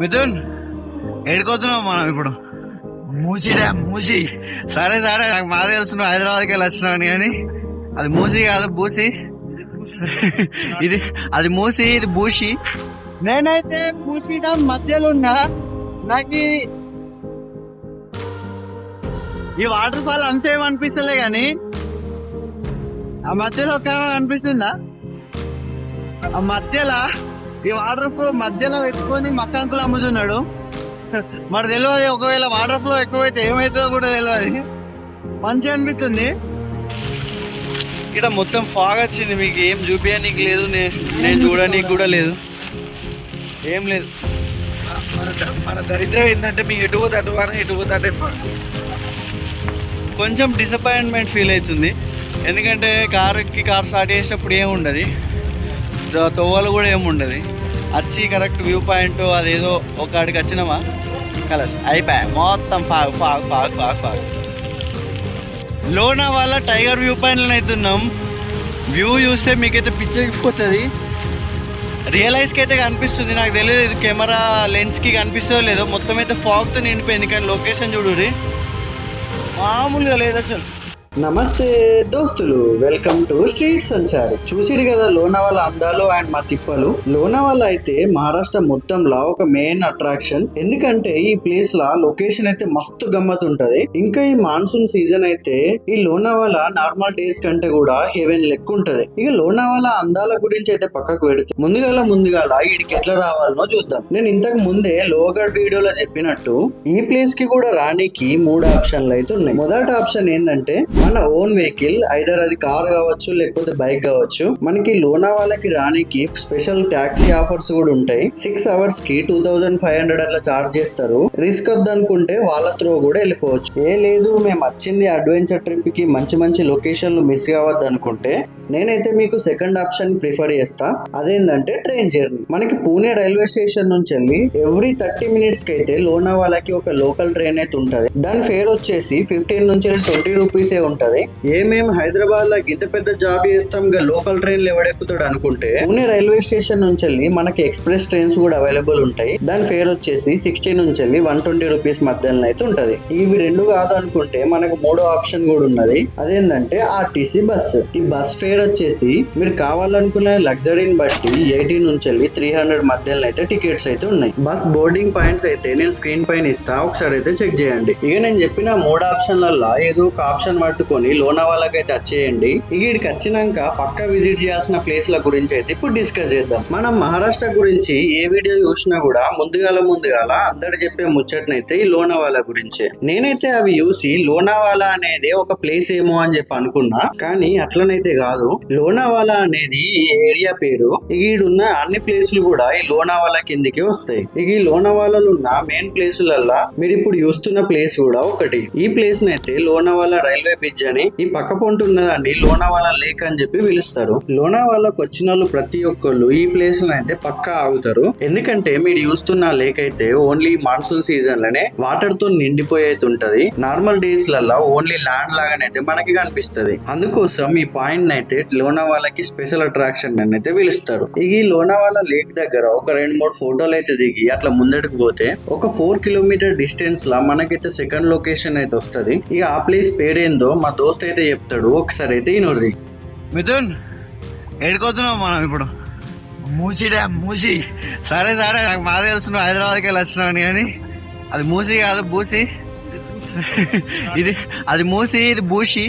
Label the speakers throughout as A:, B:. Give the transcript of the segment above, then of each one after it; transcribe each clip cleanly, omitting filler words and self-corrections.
A: మిథున్ ఏడుకోతున్నావు మనం ఇప్పుడు? మూసీ డ్యామ్. మూసీ సరే సరే, నాకు బాగా తెలుసు హైదరాబాద్కి వెళ్ళి వచ్చినావు కానీ అది మూసీ కాదు, బూసి. ఇది అది మూసీ, ఇది బూసి.
B: నేనైతే మూసీ డ్యామ్ మధ్యలో ఉన్నా. నాకు ఈ వాటర్ ఫాల్ అంతేం అనిపిస్తలే గాని ఆ మధ్యలో ఒక అనిపిస్తుందా? ఆ మధ్యలో ఈ వాటర్ ఫ్లో మధ్యలో పెట్టుకొని మక్కంకులు అమ్ముతున్నాడు. మరి తెలియదు, ఒకవేళ వాటర్ ఫ్లో ఎక్కువైతే ఏమైతుందో కూడా తెలియదు. మంచిగా అనిపిస్తుంది.
A: ఇక్కడ మొత్తం ఫాగ్ వచ్చింది, మీకు ఏం చూపించడానికి లేదు, నేను చూడడానికి కూడా లేదు, ఏం లేదు.
C: మన దరిద్రం ఏంటంటే మీకు ఎటు పోతే అటు వాన, ఎటు పోతే అటే
A: కొంచెం డిసప్పాయింట్మెంట్ ఫీల్ అవుతుంది. ఎందుకంటే కార్ స్టార్ట్ చేసేటప్పుడు ఏముండదు, తొవ్వలు కూడా ఏముండదు. వచ్చి కరెక్ట్ వ్యూ పాయింట్ అదేదో ఒక ఆడికి వచ్చినామా కలస్ అయిపోయా, మొత్తం fog fog fog fog fog. Lonavala tiger view పాయింట్లో అవుతున్నాం. వ్యూ చూస్తే మీకైతే పిచ్చెక్కిపోతుంది. రియలైజ్కి అయితే కనిపిస్తుంది, నాకు తెలియదు ఇది కెమెరా లెన్స్కి కనిపిస్తుందో లేదో. మొత్తం అయితే ఫాగ్తో నిండిపోయింది, కానీ లొకేషన్ చూడుర్రి మామూలుగా లేదు అసలు.
D: నమస్తే దోస్తులు, వెల్కమ్ టు స్ట్రీట్ సంచారి. చూసిరు కదా లోనావాలా అందాలు అండ్ మా తిప్పలు. లోనావాలా అయితే మహారాష్ట్ర మొత్తంలో ఒక మెయిన్ అట్రాక్షన్. ఎందుకంటే ఈ ప్లేస్ లా లొకేషన్ అయితే మస్తు గమ్మత్ ఉంటది. ఇంకా ఈ మాన్సూన్ సీజన్ అయితే ఈ లోనావాలా నార్మల్ డేస్ కంటే కూడా హెవెన్ లెక్క ఉంటది. ఇక లోనావాలా అందాల గురించి అయితే పక్కకు పెడితే ముందుగాల వీడికి ఎట్లా రావాలనో చూద్దాం. నేను ఇంతకు ముందే లోగడ్ వీడియోలో చెప్పినట్టు ఈ ప్లేస్ కి కూడా రానికి 3 ఆప్షన్లు అయితే ఉన్నాయి. మొదటి ఆప్షన్ ఏంటంటే మన ఓన్ వెహికల్, ఐదర్ అది కార్ కావచ్చు లేకపోతే బైక్ కావచ్చు. మనకి లోనావాలాకి రానికి స్పెషల్ టాక్సీ ఆఫర్స్ కూడా ఉంటాయి. 6 అవర్స్ కి 2500 అట్లా చార్జ్ చేస్తారు. రిస్క్ వద్దనుకుంటే వాళ్ళ త్రో కూడా వెళ్ళిపోవచ్చు. లేదు మేము వచ్చింది అడ్వెంచర్ ట్రిప్ కి, మంచి లొకేషన్లు మిస్ కావద్దు అనుకుంటే నేనైతే మీకు సెకండ్ ఆప్షన్ ప్రిఫర్ చేస్తా. అదేంటంటే ట్రైన్ జర్నీ. మనకి పూణే రైల్వే స్టేషన్ నుంచి వెళ్ళి ఎవ్రీ 30 మినిట్స్ కి అయితే లోనావాలాకి ఒక లోకల్ ట్రైన్ అయితే ఉంటది. దాని ఫేర్ వచ్చేసి 15 నుంచి 20 రూపీసే ఉంటది. ఏమేమి హైదరాబాద్ లో ఇంత పెద్ద జాబ్ చేస్తాం, లోకల్ ట్రైన్లు ఎవడెక్కుతాడు అనుకుంటే పూణే రైల్వే స్టేషన్ నుంచి వెళ్ళి మనకి ఎక్స్ప్రెస్ ట్రైన్స్ కూడా అవైలబుల్ ఉంటాయి. దాని ఫేర్ వచ్చేసి 60 నుంచి వెళ్ళి 120 రూపీస్ మధ్యలో అయితే ఉంటది. ఇవి రెండు కాదు అనుకుంటే మనకు మూడో ఆప్షన్ కూడా ఉన్నది. అదేంటంటే ఆర్టీసీ బస్. ఈ బస్ ఫేర్ వచ్చేసి మీరు కావాలనుకునే లగ్జరీని బట్టి 80 నుంచి వెళ్ళి 300 మధ్యలో అయితే టికెట్స్ అయితే ఉన్నాయి. బస్ బోర్డింగ్ పాయింట్స్ అయితే నేను స్క్రీన్ పైన ఇస్తా, ఒకసారి అయితే చెక్ చేయండి. ఇక నేను చెప్పిన 3 ఆప్షన్లలో ఏదో ఒక ఆప్షన్ పట్టుకొని లోనావాలాకి అయితే వచ్చేయండి. ఇక్కడికి వచ్చినాక పక్కా విజిట్ చేయాల్సిన ప్లేస్ల గురించి అయితే ఇప్పుడు డిస్కస్ చేద్దాం. మనం మహారాష్ట్ర గురించి ఏ వీడియో చూసినా కూడా ముందుగాల అందరు చెప్పే ముచ్చటనైతే ఈ లోనావాలా గురించే. నేనైతే అవి చూసి లోనావాలా అనేది ఒక ప్లేస్ ఏమో అని చెప్పి అనుకున్నా, కానీ అట్లనైతే కాదు. లోనావాలా అనేది ఈ ఏరియా పేరు. ఈడున్న అన్ని ప్లేసులు కూడా ఈ లోనావాలా కిందికి వస్తాయి. ఈ లోనావాలాలో ఉన్న మెయిన్ ప్లేసులల్లా మీరు ఇప్పుడు చూస్తున్న ప్లేస్ కూడా ఒకటి. ఈ ప్లేస్ నైతే లోనావాలా రైల్వే బ్రిడ్జ్ అని, ఈ పక్క పొంటి ఉన్నదాన్ని లోనావాలా లేక్ అని చెప్పి పిలుస్తారు. లోనావాలాకు వచ్చిన వాళ్ళు ప్రతి ఒక్కళ్ళు ఈ ప్లేస్ లో అయితే పక్కా ఆగుతారు. ఎందుకంటే మీరు చూస్తున్న లేక్ అయితే ఓన్లీ మాన్సూన్ సీజన్ లోనే వాటర్ తో నిండిపోయేది ఉంటది. నార్మల్ డేస్ లలో ఓన్లీ ల్యాండ్ లాగానైతే మనకి కనిపిస్తది. అందుకోసం ఈ పాయింట్ అయితే లోనావాలాకి స్పెషల్ అట్రాక్షన్ అని అయితే పిలుస్తారు. ఈ లోనావాలా లేక్ దగ్గర ఒక 2-3 ఫోటోలు అయితే దిగి అట్లా ముందటికి పోతే ఒక 4 కిలోమీటర్ డిస్టెన్స్ లా మనకైతే సెకండ్ లొకేషన్ అయితే వస్తది. ఇక ఆ ప్లేస్ పేరేందో మా దోస్త్ అయితే చెప్తాడు, ఒకసారి అయితే ఇనోర్రి.
A: మిథున్ ఏడుకోతున్నావు మనం ఇప్పుడు? మూసీ డ్యామ్. మూసీ సరే సరే, నాకు బాగా తెలుసు హైదరాబాద్కి వెళ్ళి వచ్చినావు కానీ అది మూసీ కాదు, బూసి. ఇది అది మూసీ, ఇది బూసి.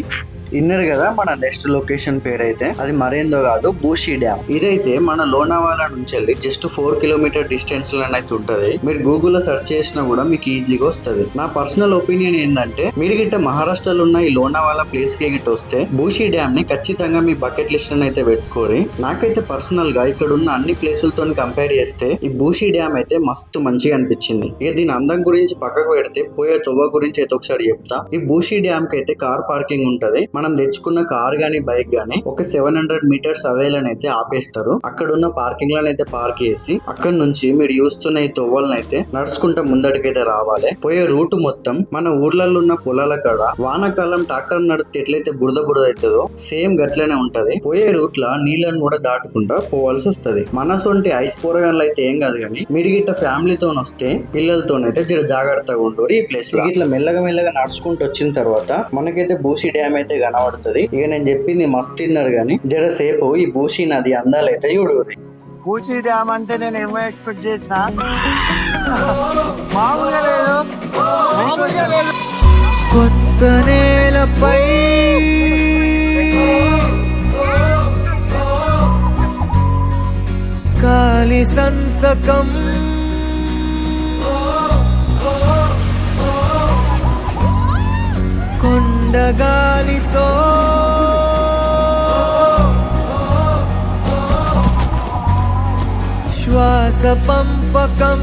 D: ఇన్నర్ కదా మన నెక్స్ట్ లొకేషన్ పేరు అయితే అది మరేందో కాదు, బూషి డ్యామ్. ఇదైతే మన లోనావాలా నుంచి వెళ్ళి జస్ట్ 4 కిలోమీటర్ డిస్టెన్స్ లోనైతే ఉంటది. మీరు గూగుల్ లో సెర్చ్ చేసినా కూడా మీకు ఈజీగా వస్తుంది. నా పర్సనల్ ఒపీనియన్ ఏంటంటే మీరు గిట్ట మహారాష్ట్రలో ఉన్న ఈ లోనావాలా ప్లేస్ కి గిట్ట వస్తే బూషి డ్యామ్ ని ఖచ్చితంగా మీ బకెట్ లిస్ట్ అయితే పెట్టుకోరి. నాకైతే పర్సనల్ గా ఇక్కడ ఉన్న అన్ని ప్లేసులతో కంపేర్ చేస్తే ఈ బూషి డ్యామ్ అయితే మస్తు మంచిగా అనిపించింది. ఇక దీని అందం గురించి పక్కకు పెడితే పోయే తొవ్వ గురించి అయితే ఒకసారి చెప్తా. ఈ బూషి డ్యామ్ కి అయితే కార్ పార్కింగ్ ఉంటది. మనం తెచ్చుకున్న కార్ గానీ బైక్ గానీ ఒక 700 మీటర్స్ అవేలనైతే ఆపేస్తారు. అక్కడ ఉన్న పార్కింగ్ అయితే పార్క్ చేసి అక్కడ నుంచి మీరు చూస్తున్న ఈ తొవ్వలనైతే నడుచుకుంటా ముందటికైతే రావాలి. పోయే రూట్ మొత్తం మన ఊర్లలో ఉన్న పొలాల కాడ వానాకాలం ట్రాక్టర్ నడితే ఎట్లయితే బురద అవుతుందో సేమ్ గట్లనే ఉంటది. పోయే రూట్ లా నీళ్ళని కూడా దాటుకుంటా పోవాల్సి వస్తది. మనసొంటి ఐస్ పోరగాన్లు అయితే ఏం కాదు కానీ మీరు గిట్ట ఫ్యామిలీతో వస్తే పిల్లలతోనైతే జర జాగ్రత్తగా ఉండరు. ఈ ప్లేస్ లో ఇట్లా మెల్లగా నడుచుకుంటూ వచ్చిన తర్వాత మనకైతే బూసి డ్యామ్ అయితే కనబడుతుంది. ఇక నేను చెప్పింది మస్తు తిన్నారు కానీ జరసేపు ఈ బూసి నది అందాలైతే చూడుర్రి.
B: పూసి డ్యామ్ అంటే నేను ఏమో ఎక్స్పెక్ట్ చేసిన, మామూలుగా లేదు.
C: కొత్త నేలపై కాలి సంతకం కొండగాలితో శ్వాస పంపకం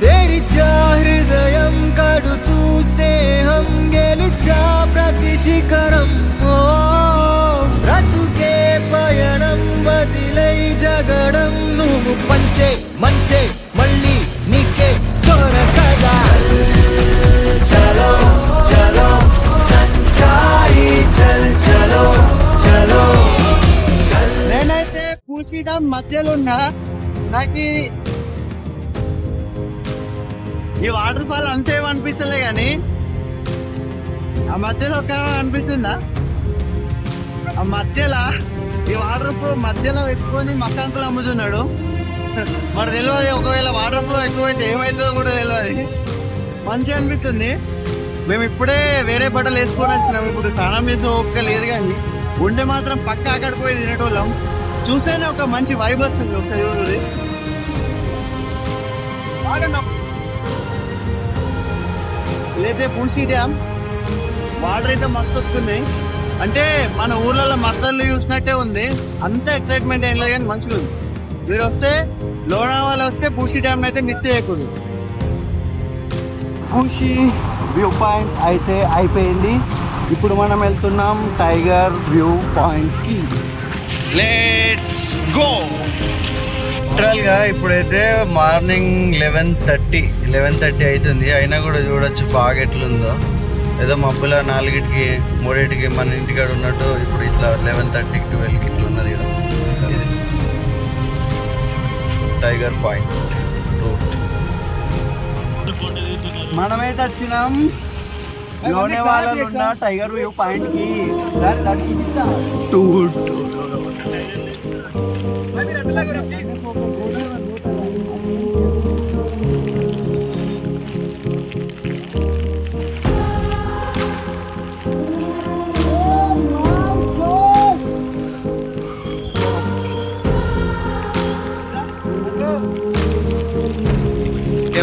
C: తెరిచా హృదయం కడుతూ స్నేహం గెలుచా ప్రతి శిఖరం. బ్రతుకే పయనం వదిలై జగడం నువ్వు పంచే మంచే మళ్ళీ నీకే దొరకదా. చలో చలో సంచారి చల్ చలో చలో.
B: నేనైతే పూసి డ్యామ్ మధ్యలో ఉన్నా. నాకు ఈ వాటర్ ఫాల్ అంతేమనిపిస్తలే కానీ ఆ మధ్యలో ఒక అనిపిస్తుందా, ఆ మధ్యలో ఈ వాటర్ ఫ్లో మధ్యలో పెట్టుకొని మక్కాంకులు అమ్ముతున్నాడు. మరి తెలియదు, ఒకవేళ వాటర్ ఫ్లో ఎక్కువైతే ఏమవుతుందో కూడా తెలియదు. మంచిగా అనిపిస్తుంది. మేము ఇప్పుడే వేరే బట్టలు వేసుకొని వచ్చినాం. ఇప్పుడు స్నానం చేసే ఓపిక లేదు కానీ ఉంటే మాత్రం పక్క అక్కడ పోయి తినేటోళ్ళం. చూస్తేనే ఒక మంచి వైబ్ వస్తుంది. ఒక ఊరు ఇదైతే పూసి డ్యామ్. వాటర్ అయితే మస్తు వస్తున్నాయి. అంటే మన ఊర్లలో మత్తళ్ళు చూసినట్టే ఉంది. అంత ఎక్సైట్మెంట్ ఏం లేదు కానీ మంచిగా ఉంది. మీరు వస్తే లోనావాల వస్తే పూసి డ్యామ్ అయితే మిస్ చేయకూడదు.
A: పూసి వ్యూ పాయింట్ అయితే అయిపోయింది. ఇప్పుడు మనం వెళ్తున్నాం టైగర్ వ్యూ పాయింట్కి. Let's go. గా ఇప్పుడైతే మార్నింగ్ 11:30 అవుతుంది. అయినా కూడా చూడొచ్చు ఫాగ్ ఎట్లుందో. ఏదో మబ్బుల 4కి 3కి మన ఇంటికాడ ఉన్నట్టు ఇప్పుడు ఇట్లా 11:30, 12కి ఇట్లా ఉన్నది. ఇది టైగర్ పాయింట్ రూట్. మనమైతే వచ్చినాం లోనేవాలలో ఉన్న టైగర్ వ్యూ పాయింట్ కి.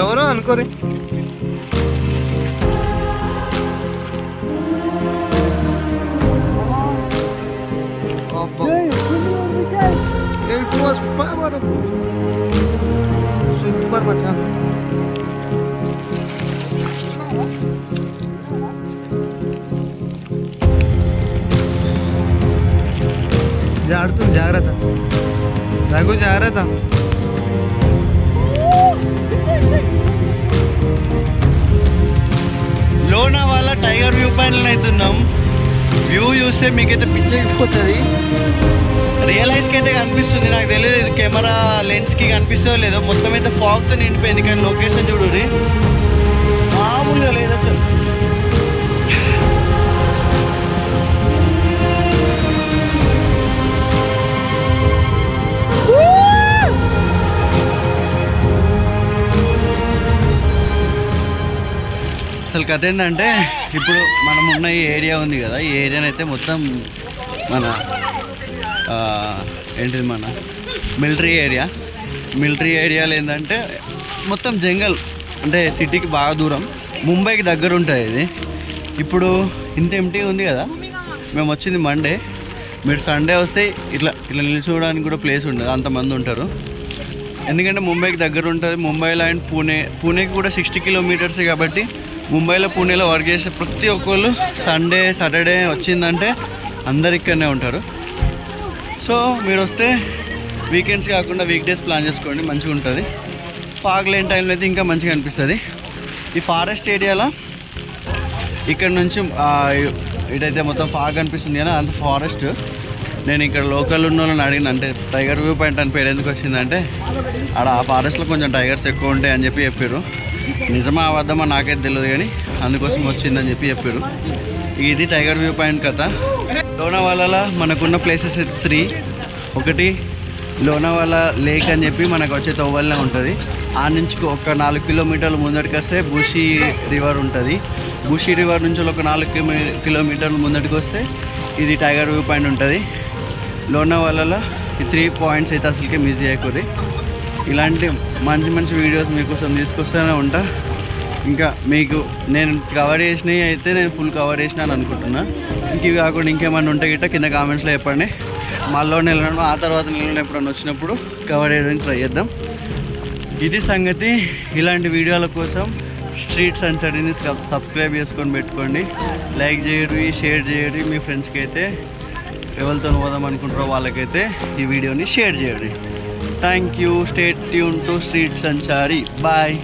B: ఎవరో అనుకోరి. It was powerful. Super macam. జాగ్రత్త రఘు, జాగ్రత్త.
A: లోనావాల టైగర్ వ్యూ పాయింట్ అవుతున్నాం. వ్యూ చూస్తే మీకైతే పిచ్చెక్కిపోతుంది. రియలైజ్కి అయితే కనిపిస్తుంది. నాకు తెలియదు ఇది కెమెరా లెన్స్కి కనిపిస్తుందో లేదో. మొత్తం అయితే ఫాగ్తో నిండిపోయింది. కానీ లొకేషన్ చూడుర్రి, మామూలుగా లేదు అసలు. అసలు కథ ఏంటంటే ఇప్పుడు మనం ఉన్న ఈ ఏరియా ఉంది కదా, ఈ ఏరియానైతే మొత్తం మన ఏంటిది మన మిలిటరీ ఏరియాలో ఏంటంటే మొత్తం జంగల్. అంటే సిటీకి బాగా దూరం, ముంబైకి దగ్గర ఉంటుంది ఇది. ఇప్పుడు ఇంత ఎంటీ ఉంది కదా. మేము వచ్చింది మండే. మీరు సండే వస్తే ఇట్లా నిల్చోవడానికి కూడా ప్లేస్ ఉండదు, అంతమంది ఉంటారు. ఎందుకంటే ముంబైకి దగ్గర ఉంటుంది. ముంబైలో అండ్ పూణేకి కూడా 60 కిలోమీటర్స్ కాబట్టి ముంబైలో పూణేలో వర్క్ చేసే ప్రతి ఒక్కళ్ళు సండే సాటర్డే వచ్చిందంటే అందరు ఇక్కడనే ఉంటారు. సో మీరు వస్తే వీకెండ్స్ కాకుండా వీక్ డేస్ ప్లాన్ చేసుకోండి, మంచిగా ఉంటుంది. ఫాగ్ లేని టైంలో అయితే ఇంకా మంచిగా అనిపిస్తుంది. ఈ ఫారెస్ట్ ఏరియాలో ఇక్కడ నుంచి ఇటైతే మొత్తం ఫాగ్ అనిపిస్తుంది కదా, అంత ఫారెస్ట్. నేను ఇక్కడ లోకల్ ఉన్న వాళ్ళని అడిగిన, అంటే టైగర్ వ్యూ పాయింట్ అని పేరు ఎందుకు వచ్చిందంటే ఆడ ఆ ఫారెస్ట్లో కొంచెం టైగర్స్ ఎక్కువ ఉంటాయి అని చెప్పి చెప్పారు. నిజమా అబద్ధమా నాకైతే తెలియదు, కానీ అందుకోసం వచ్చిందని చెప్పి చెప్పారు. ఇది టైగర్ వ్యూ పాయింట్ కథ. లోనావాలాలో మనకున్న ప్లేసెస్ 3. ఒకటి లోనావాలా లేక్ అని చెప్పి మనకు వచ్చే తోవల్లే ఉంటుంది. ఆ నుంచి ఒక 4 కిలోమీటర్లు ముందటికి వస్తే బూషీ రివర్ ఉంటుంది. బూషీ రివర్ నుంచి ఒక 4 కిలోమీటర్లు ముందటికి వస్తే ఇది టైగర్ వ్యూ పాయింట్ ఉంటుంది. లోనావాలాలో ఈ 3 పాయింట్స్ అయితే అసలుకే మిస్ చేయకూడదు. ఇలాంటి మంచి మంచి వీడియోస్ మీకోసం తీసుకొస్తూనే ఉంటా. ఇంకా మీకు నేను కవర్ చేసినవి అయితే నేను ఫుల్ కవర్ చేసినాను అనుకుంటున్నా. ఇంక ఇవి కాకుండా ఇంకేమైనా ఉంటే గిట్ట కింద కామెంట్స్లో చెప్పండి. మళ్ళీ నెలను ఆ తర్వాత నెలను ఎప్పుడైనా వచ్చినప్పుడు కవర్ చేయడానికి ట్రై చేద్దాం. ఇది సంగతి. ఇలాంటి వీడియోల కోసం స్ట్రీట్ సంచారిని సబ్స్క్రైబ్ చేసుకొని పెట్టుకోండి. లైక్ చేయరు, షేర్ చేయరు. మీ ఫ్రెండ్స్కి అయితే ఎవరితో పోదాం అనుకుంటారో వాళ్ళకైతే ఈ వీడియోని షేర్ చేయండి. Thank you. Stay tune to street Sanchari. Bye.